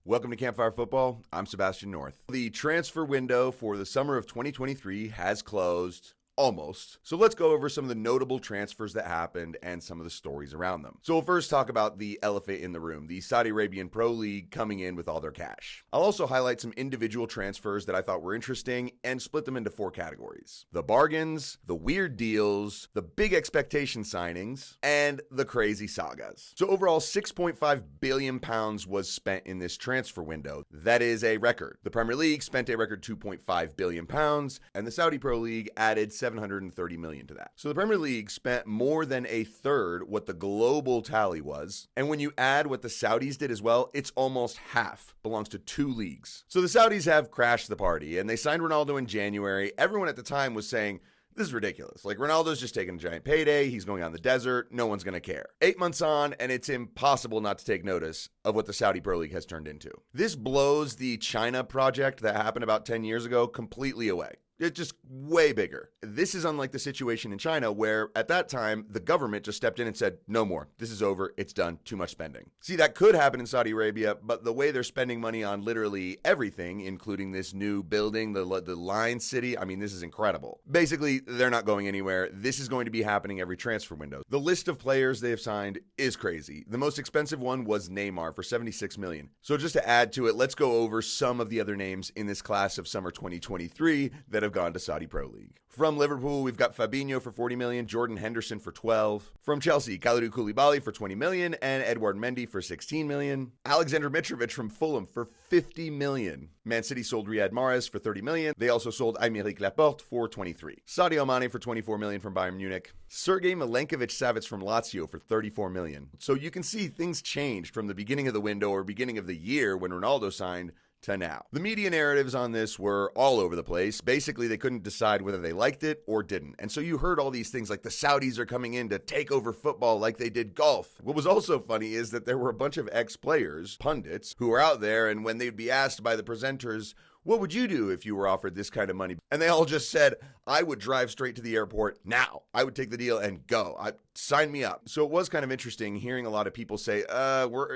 Welcome to Campfire Football. I'm Sebastian North. The transfer window for the summer of 2023 has closed. Almost. So let's go over some of the notable transfers that happened and some of the stories around them. So we'll first talk about the elephant in the room, the Saudi Arabian Pro League coming in with all their cash. I'll also highlight some individual transfers that I thought were interesting and split them into 4 categories: the bargains, the weird deals, the big expectation signings, and the crazy sagas. So overall, £6.5 billion was spent in this transfer window. That is a record. The Premier League spent a record £2.5 billion, and the Saudi Pro League added $730 million to that. So the Premier League spent more than a third what the global tally was. And when you add what the Saudis did as well, it's almost half. Belongs to 2 leagues. So the Saudis have crashed the party, and they signed Ronaldo in January. Everyone at the time was saying, this is ridiculous. Like, Ronaldo's just taking a giant payday. He's going on the desert. No one's going to care. 8 months on, and it's impossible not to take notice of what the Saudi Pro League has turned into. This blows the China project that happened about 10 years ago completely away. It's just way bigger. This is unlike the situation in China where at that time, the government just stepped in and said, no more. This is over. It's done. Too much spending. See, that could happen in Saudi Arabia, but the way they're spending money on literally everything, including this new building, the Lion City, I mean, this is incredible. Basically, they're not going anywhere. This is going to be happening every transfer window. The list of players they have signed is crazy. The most expensive one was Neymar for $76 million. So just to add to it, let's go over some of the other names in this class of summer 2023 that have gone to Saudi Pro League. From Liverpool, we've got Fabinho for $40 million, Jordan Henderson for $12. From Chelsea, Kalidou Koulibaly for $20 million, and Edouard Mendy for $16 million. Alexander Mitrovic from Fulham for $50 million. Man City sold Riyad Mahrez for $30 million. They also sold Aymeric Laporte for $23. Sadio Mane for $24 million from Bayern Munich. Sergej Milinkovic-Savic from Lazio for $34 million. So you can see things changed from the beginning of the window or beginning of the year when Ronaldo signed to now. The media narratives on this were all over the place. Basically, they couldn't decide whether they liked it or didn't. And so you heard all these things like the Saudis are coming in to take over football like they did golf. What was also funny is that there were a bunch of ex-players, pundits, who were out there, and when they'd be asked by the presenters, what would you do if you were offered this kind of money? And they all just said, I would drive straight to the airport now. I would take the deal and go. Sign me up. So it was kind of interesting hearing a lot of people say,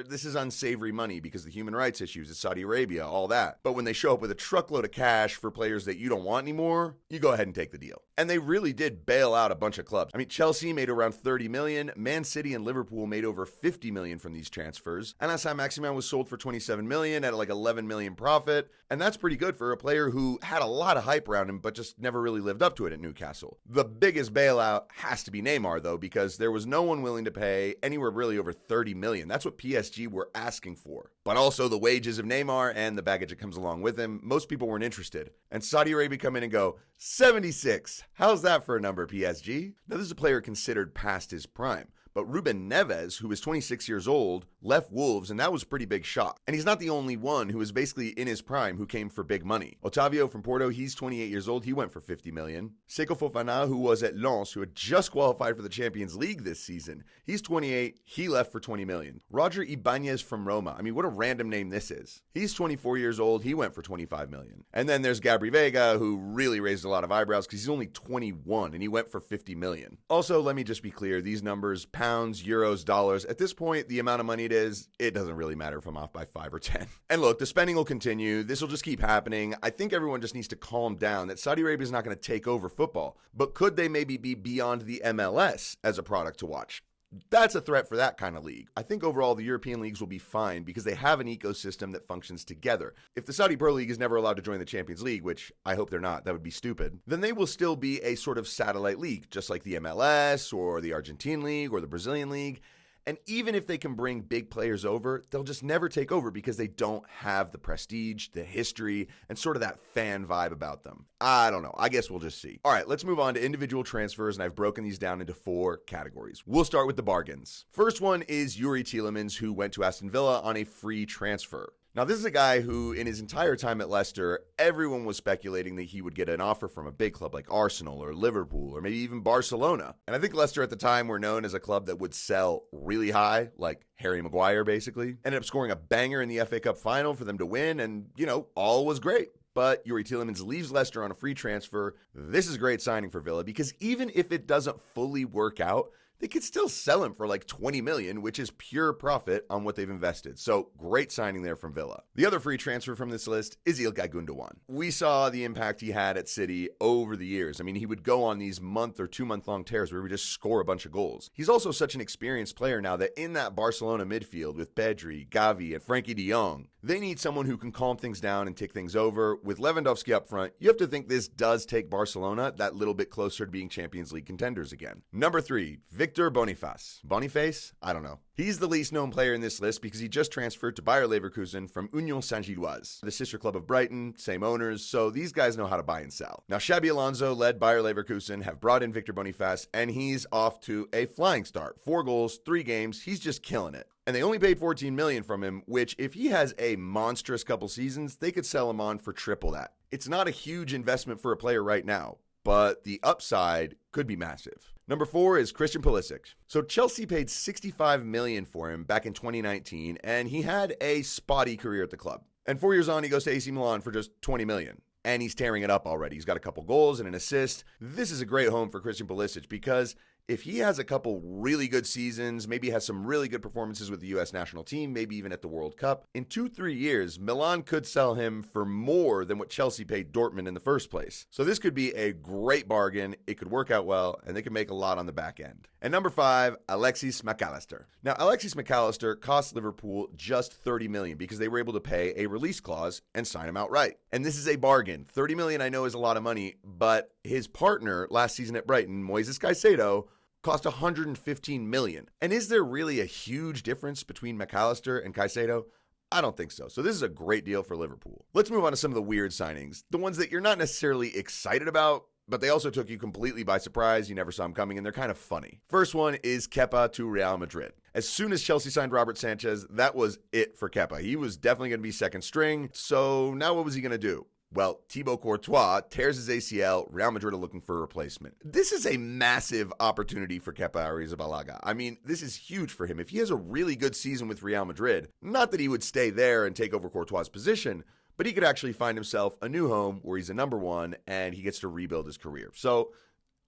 this is unsavory money because the human rights issues, it's Saudi Arabia, all that. But when they show up with a truckload of cash for players that you don't want anymore, you go ahead and take the deal. And they really did bail out a bunch of clubs. I mean, Chelsea made around $30 million. Man City and Liverpool made over $50 million from these transfers. Anas Saint-Maximin was sold for $27 million at like $11 million profit. And that's pretty good for a player who had a lot of hype around him, but just never really lived up to it at Newcastle. The biggest bailout has to be Neymar, though, because there was no one willing to pay anywhere really over $30 million. That's what PSG were asking for. But also the wages of Neymar and the baggage that comes along with him, most people weren't interested. And Saudi Arabia come in and go, 76. How's that for a number, PSG? Now, this is a player considered past his prime. But Ruben Neves, who is 26 years old, left Wolves, and that was a pretty big shock. And he's not the only one who is basically in his prime who came for big money. Otavio from Porto, he's 28 years old. He went for $50 million. Seko Fofana, who was at Lens, who had just qualified for the Champions League this season, he's 28. He left for $20 million. Roger Ibanez from Roma. I mean, what a random name this is. He's 24 years old. He went for $25 million. And then there's Gabri Veiga, who really raised a lot of eyebrows because he's only 21, and he went for $50 million. Also, let me just be clear. These numbers, pounds, euros, dollars. At this point, the amount of money it doesn't really matter if I'm off by 5 or 10. And look, the spending will continue. This will just keep happening. I think everyone just needs to calm down that Saudi Arabia is not going to take over football, but could they maybe be beyond the MLS as a product to watch? That's a threat for that kind of league. I think overall the European leagues will be fine because they have an ecosystem that functions together. If the Saudi Pro League is never allowed to join the Champions League, which I hope they're not, that would be stupid, then they will still be a sort of satellite league, just like the MLS or the Argentine League or the Brazilian League. And even if they can bring big players over, they'll just never take over because they don't have the prestige, the history, and sort of that fan vibe about them. I don't know. I guess we'll just see. All right, let's move on to individual transfers, and I've broken these down into 4 categories. We'll start with the bargains. First one is Youri Tielemans, who went to Aston Villa on a free transfer. Now, this is a guy who, in his entire time at Leicester, everyone was speculating that he would get an offer from a big club like Arsenal or Liverpool or maybe even Barcelona. And I think Leicester at the time were known as a club that would sell really high, like Harry Maguire, basically. Ended up scoring a banger in the FA Cup final for them to win, and, all was great. But Youri Tielemans leaves Leicester on a free transfer. This is a great signing for Villa because even if it doesn't fully work out, they could still sell him for like 20 million, which is pure profit on what they've invested. So great signing there from Villa. The other free transfer from this list is Ilkay Gundogan. We saw the impact he had at City over the years. I mean, he would go on these month or 2 month long tears where he would just score a bunch of goals. He's also such an experienced player now that in that Barcelona midfield with Pedri, Gavi, and Frankie de Jong, they need someone who can calm things down and take things over. With Lewandowski up front, you have to think this does take Barcelona that little bit closer to being Champions League contenders again. Number 3, Victor Boniface. Boniface? I don't know. He's the least known player in this list because he just transferred to Bayer Leverkusen from Union Saint-Gilloise, the sister club of Brighton, same owners, so these guys know how to buy and sell. Now, Xabi Alonso led Bayer Leverkusen, have brought in Victor Boniface, and he's off to a flying start. 4 goals, 3 games, he's just killing it. And they only paid $14 million from him, which if he has a monstrous couple seasons, they could sell him on for triple that. It's not a huge investment for a player right now, but the upside could be massive. Number 4 is Christian Pulisic. So Chelsea paid $65 million for him back in 2019, and he had a spotty career at the club. And 4 years on, he goes to AC Milan for just $20 million. And he's tearing it up already. He's got a couple goals and an assist. This is a great home for Christian Pulisic because if he has a couple really good seasons, maybe has some really good performances with the U.S. national team, maybe even at the World Cup, in 2-3 years, Milan could sell him for more than what Chelsea paid Dortmund in the first place. So this could be a great bargain. It could work out well, and they could make a lot on the back end. And number 5, Alexis McAllister. Now, Alexis McAllister cost Liverpool just $30 million because they were able to pay a release clause and sign him outright. And this is a bargain. $30 million I know is a lot of money, but his partner last season at Brighton, Moises Caicedo, cost $115 million. And is there really a huge difference between McAllister and Caicedo? I don't think so. So this is a great deal for Liverpool. Let's move on to some of the weird signings. The ones that you're not necessarily excited about, but they also took you completely by surprise. You never saw them coming, and they're kind of funny. First one is Kepa to Real Madrid. As soon as Chelsea signed Robert Sanchez, that was it for Kepa. He was definitely going to be second string. So now what was he going to do? Well, Thibaut Courtois tears his ACL. Real Madrid are looking for a replacement. This is a massive opportunity for Kepa Arrizabalaga. I mean, this is huge for him. If he has a really good season with Real Madrid, not that he would stay there and take over Courtois' position, but he could actually find himself a new home where he's a number 1 and he gets to rebuild his career. So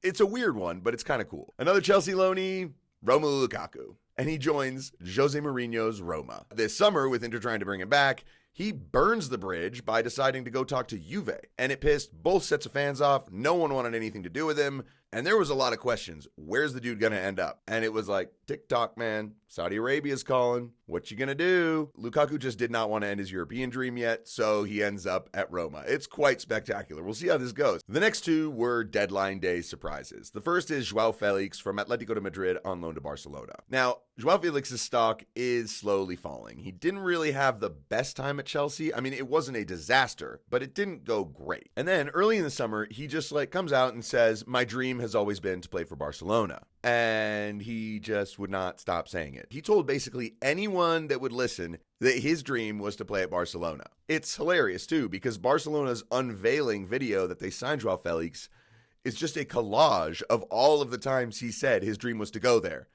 it's a weird one, but it's kind of cool. Another Chelsea loanee, Romelu Lukaku. And he joins Jose Mourinho's Roma. This summer, with Inter trying to bring him back, he burns the bridge by deciding to go talk to Juve. And it pissed both sets of fans off. No one wanted anything to do with him. And there was a lot of questions. Where's the dude going to end up? And it was like, TikTok, man. Saudi Arabia's calling. What you going to do? Lukaku just did not want to end his European dream yet, so he ends up at Roma. It's quite spectacular. We'll see how this goes. The next 2 were deadline day surprises. The first is Joao Felix from Atletico de Madrid on loan to Barcelona. Now, Joao Felix's stock is slowly falling. He didn't really have the best time at Chelsea. I mean, it wasn't a disaster, but it didn't go great. And then early in the summer, he just comes out and says, my dream has always been to play for Barcelona. And he just would not stop saying it. He told basically anyone that would listen that his dream was to play at Barcelona. It's hilarious too, because Barcelona's unveiling video that they signed Joao Felix is just a collage of all of the times he said his dream was to go there.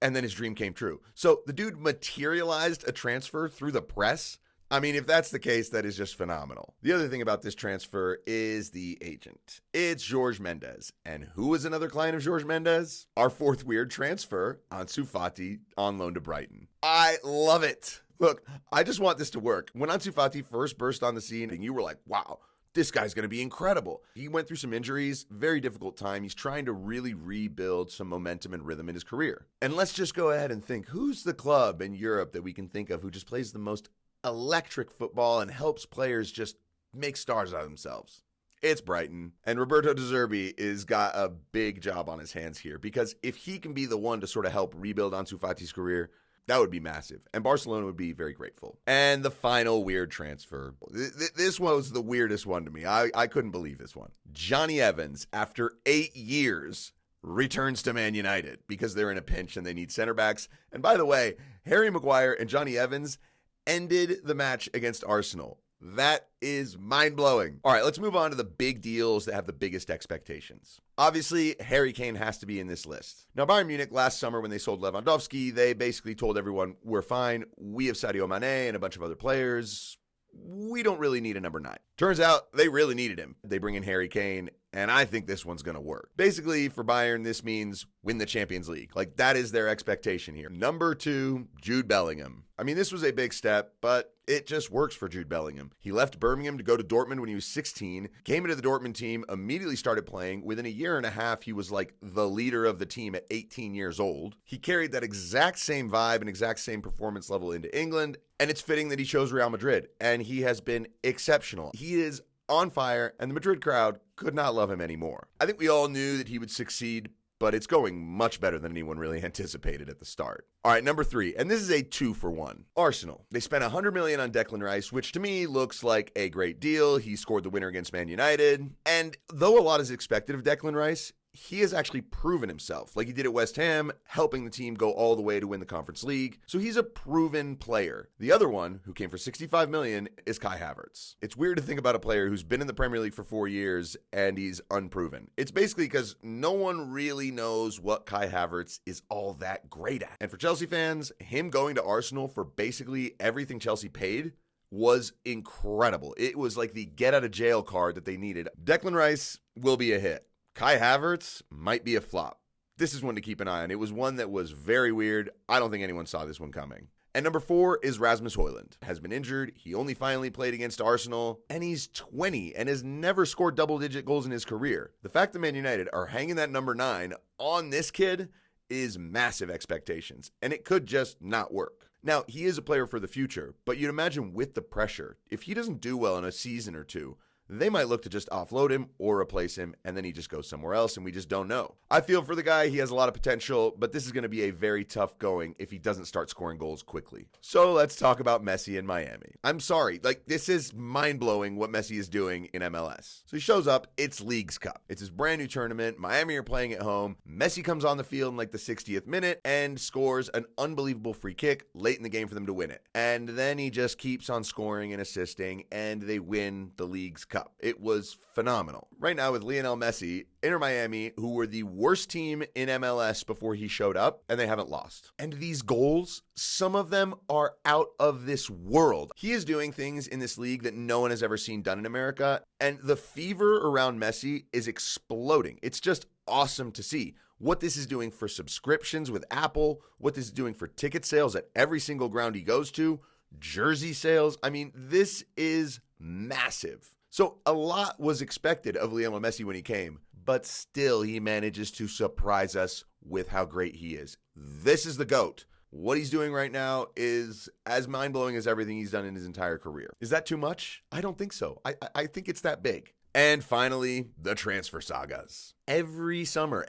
And then his dream came true. So the dude materialized a transfer through the press. I mean, if that's the case, that is just phenomenal. The other thing about this transfer is the agent. It's Jorge Mendes. And who is another client of Jorge Mendes? Our 4th weird transfer, Ansu Fati, on loan to Brighton. I love it. Look, I just want this to work. When Ansu Fati first burst on the scene, and you were like, wow, this guy's going to be incredible. He went through some injuries, very difficult time. He's trying to really rebuild some momentum and rhythm in his career. And let's just go ahead and think, who's the club in Europe that we can think of who just plays the most electric football and helps players just make stars out of themselves? It's Brighton. And Roberto De Zerbi has got a big job on his hands here, because if he can be the one to sort of help rebuild Ansu Fati's career, that would be massive. And Barcelona would be very grateful. And the final weird transfer. This was the weirdest one to me. I couldn't believe this one. Johnny Evans, after 8 years, returns to Man United because they're in a pinch and they need center backs. And by the way, Harry Maguire and Johnny Evans ended the match against Arsenal. That is mind-blowing. All right, let's move on to the big deals that have the biggest expectations. Obviously, Harry Kane has to be in this list. Now, Bayern Munich last summer when they sold Lewandowski, they basically told everyone, we're fine. We have Sadio Mane and a bunch of other players. We don't really need a number 9. Turns out they really needed him. They bring in Harry Kane, and I think this one's going to work. Basically, for Bayern, this means win the Champions League. Like, that is their expectation here. Number 2, Jude Bellingham. I mean, this was a big step, but it just works for Jude Bellingham. He left Birmingham to go to Dortmund when he was 16, came into the Dortmund team, immediately started playing. Within a year and a half, he was like the leader of the team at 18 years old. He carried that exact same vibe and exact same performance level into England, and it's fitting that he chose Real Madrid, and he has been exceptional. He is on fire, and the Madrid crowd could not love him anymore. I think we all knew that he would succeed, but it's going much better than anyone really anticipated at the start. All right, number 3, and this is a 2-for-1. Arsenal. They spent $100 million on Declan Rice, which to me looks like a great deal. He scored the winner against Man United, and though a lot is expected of Declan Rice, he has actually proven himself, like he did at West Ham, helping the team go all the way to win the Conference League. So he's a proven player. The other one, who came for $65 million, is Kai Havertz. It's weird to think about a player who's been in the Premier League for 4 years and he's unproven. It's basically because no one really knows what Kai Havertz is all that great at. And for Chelsea fans, him going to Arsenal for basically everything Chelsea paid was incredible. It was like the get out of jail card that they needed. Declan Rice will be a hit. Kai Havertz might be a flop. This is one to keep an eye on. It was one that was very weird. I don't think anyone saw this one coming. And number 4 is Rasmus Højlund. Has been injured. He only finally played against Arsenal, and he's 20 and has never scored double-digit goals in his career. The fact that Man United are hanging that number 9 on this kid is massive expectations, and it could just not work. Now, he is a player for the future, but you'd imagine with the pressure, if he doesn't do well in a season or two, they might look to just offload him or replace him, and then he just goes somewhere else, and we just don't know. I feel for the guy. He has a lot of potential, but this is going to be a very tough going if he doesn't start scoring goals quickly. So let's talk about Messi in Miami. I'm sorry. This is mind-blowing what Messi is doing in MLS. So he shows up. It's Leagues Cup. It's his brand new tournament. Miami are playing at home. Messi comes on the field in the 60th minute and scores an unbelievable free kick late in the game for them to win it. And then he just keeps on scoring and assisting, and they win the Leagues Cup. It was phenomenal. Right now with Lionel Messi, Inter Miami, who were the worst team in MLS before he showed up, and they haven't lost. And these goals, some of them are out of this world. He is doing things in this league that no one has ever seen done in America, and the fever around Messi is exploding. It's just awesome to see what this is doing for subscriptions with Apple, what this is doing for ticket sales at every single ground he goes to, jersey sales. I mean, this is massive. So a lot was expected of Lionel Messi when he came, but still he manages to surprise us with how great he is. This is the GOAT. What he's doing right now is as mind-blowing as everything he's done in his entire career. Is that too much? I don't think so. I think it's that big. And finally, the transfer sagas. Every summer,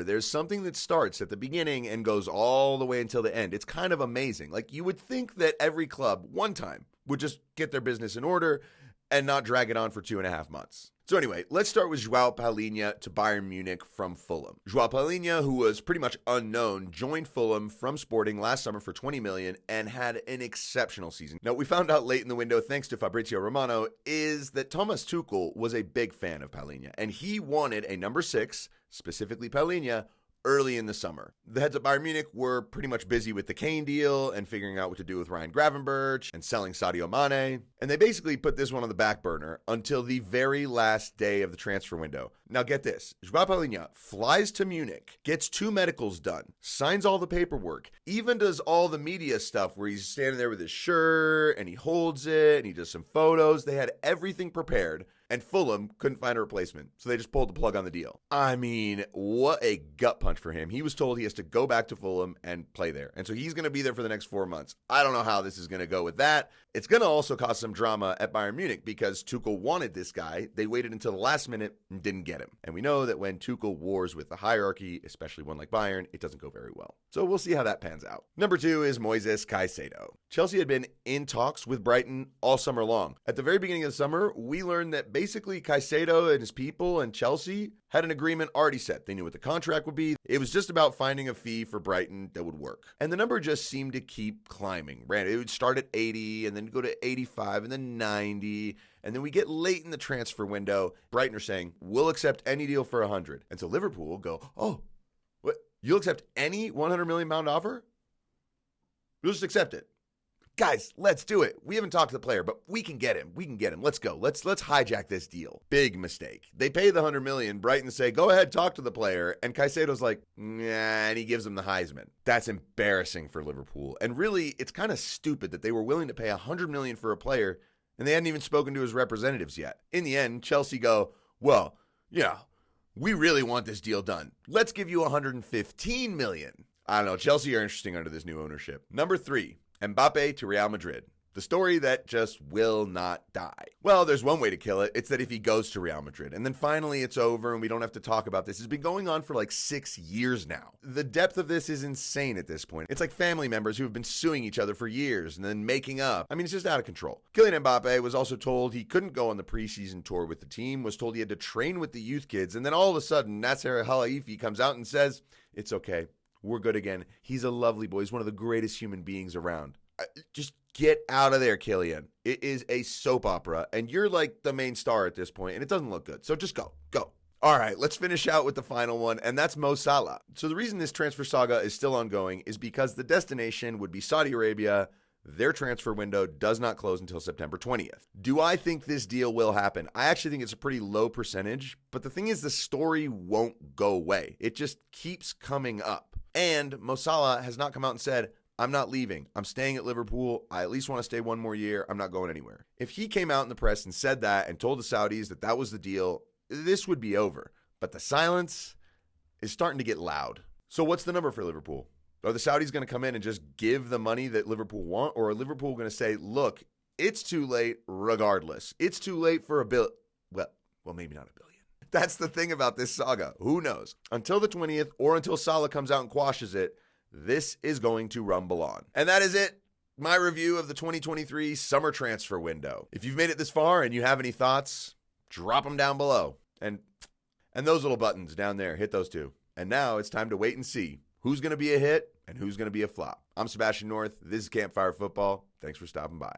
there's something that starts at the beginning and goes all the way until the end. It's kind of amazing. You would think that every club, one time, would just get their business in order and not drag it on for 2.5 months. So anyway, let's start with João Palhinha to Bayern Munich from Fulham. João Palhinha, who was pretty much unknown, joined Fulham from Sporting last summer for $20 million and had an exceptional season. Now, what we found out late in the window, thanks to Fabrizio Romano, is that Thomas Tuchel was a big fan of Palhinha, and he wanted a number 6, specifically Palhinha, early in the summer. The heads at Bayern Munich were pretty much busy with the Kane deal and figuring out what to do with Ryan Gravenberch and selling Sadio Mane. And they basically put this one on the back burner until the very last day of the transfer window. Now get this, João Palhinha flies to Munich, gets 2 medicals done, signs all the paperwork, even does all the media stuff where he's standing there with his shirt and he holds it and he does some photos. They had everything prepared. And Fulham couldn't find a replacement, so they just pulled the plug on the deal. I mean, what a gut punch for him. He was told he has to go back to Fulham and play there. And so he's going to be there for the next 4 months. I don't know how this is going to go with that. It's going to also cause some drama at Bayern Munich because Tuchel wanted this guy. They waited until the last minute and didn't get him. And we know that when Tuchel wars with the hierarchy, especially one like Bayern, it doesn't go very well. So we'll see how that pans out. Number 2 is Moises Caicedo. Chelsea had been in talks with Brighton all summer long. At the very beginning of the summer, we learned that basically Caicedo and his people and Chelsea had an agreement already set. They knew what the contract would be. It was just about finding a fee for Brighton that would work. And the number just seemed to keep climbing. It would start at 80 and then go to 85 and then 90. And then we get late in the transfer window. Brighton are saying, we'll accept any deal for 100. And so Liverpool will go, oh, what? You'll accept any £100 million offer? We'll just accept it. guys, let's do it. We haven't talked to the player, but we can get him. Let's go. Let's hijack this deal. Big mistake. They pay the $100 million. Brighton say, go ahead, talk to the player. And Caicedo's like, nah, and he gives him the Heisman. That's embarrassing for Liverpool. And really, it's kind of stupid that they were willing to pay $100 million for a player and they hadn't even spoken to his representatives yet. In the end, Chelsea go, well, yeah, we really want this deal done. Let's give you $115 million. I don't know. Chelsea are interesting under this new ownership. Number 3, Mbappe to Real Madrid. The story that just will not die. Well, there's one way to kill it. It's that if he goes to Real Madrid and then finally it's over and we don't have to talk about this. It's been going on for like 6 years now. The depth of this is insane at this point. It's like family members who have been suing each other for years and then making up. I mean, it's just out of control. Kylian Mbappe was also told he couldn't go on the preseason tour with the team, was told he had to train with the youth kids. And then all of a sudden, Nasser Al-Khelaifi comes out and says, it's okay. We're good again. He's a lovely boy. He's one of the greatest human beings around. Just get out of there, Kylian. It is a soap opera, and you're like the main star at this point, and it doesn't look good. So just go. All right, let's finish out with the final one, and that's Mo Salah. So the reason this transfer saga is still ongoing is because the destination would be Saudi Arabia. Their transfer window does not close until September 20th. Do I think this deal will happen? I actually think it's a pretty low percentage, but the thing is the story won't go away. It just keeps coming up. And Mo Salah has not come out and said, I'm not leaving. I'm staying at Liverpool. I at least want to stay one more year. I'm not going anywhere. If he came out in the press and said that and told the Saudis that that was the deal, this would be over. But the silence is starting to get loud. So what's the number for Liverpool? Are the Saudis going to come in and just give the money that Liverpool want? Or are Liverpool going to say, look, it's too late regardless. It's too late for a bill. Well, maybe not $1 billion. That's the thing about this saga. Who knows? Until the 20th or until Salah comes out and quashes it, this is going to rumble on. And that is it. My review of the 2023 summer transfer window. If you've made it this far and you have any thoughts, drop them down below. And those little buttons down there, hit those too. And now it's time to wait and see who's going to be a hit and who's going to be a flop. I'm Sebastian North. This is Campfire Football. Thanks for stopping by.